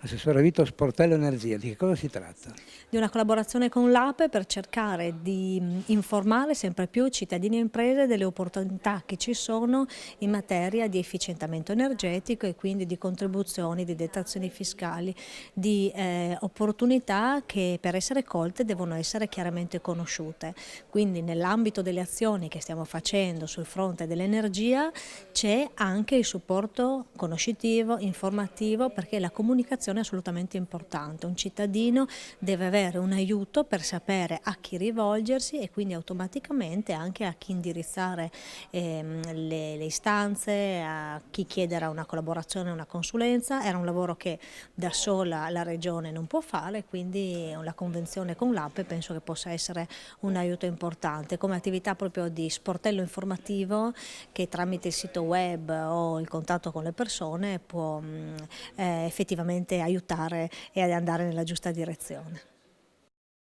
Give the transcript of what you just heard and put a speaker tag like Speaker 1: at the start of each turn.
Speaker 1: Assessore Vito, Sportello Energia, di che cosa si tratta?
Speaker 2: Di una collaborazione con l'APE per cercare di informare sempre più cittadini e imprese delle opportunità che ci sono in materia di efficientamento energetico e quindi di contribuzioni, di detrazioni fiscali, di opportunità che per essere colte devono essere chiaramente conosciute. Quindi nell'ambito delle azioni che stiamo facendo sul fronte dell'energia c'è anche il supporto conoscitivo, informativo, perché la comunicazione è assolutamente importante. Un cittadino deve avere un aiuto per sapere a chi rivolgersi e quindi automaticamente anche a chi indirizzare le istanze, a chi chiedere una collaborazione, una consulenza. Era un lavoro che da sola la Regione non può fare, quindi la convenzione con l'APE penso che possa essere un aiuto importante come attività proprio di sportello informativo che tramite il sito web o il contatto con le persone può effettivamente aiutare e ad andare nella giusta direzione.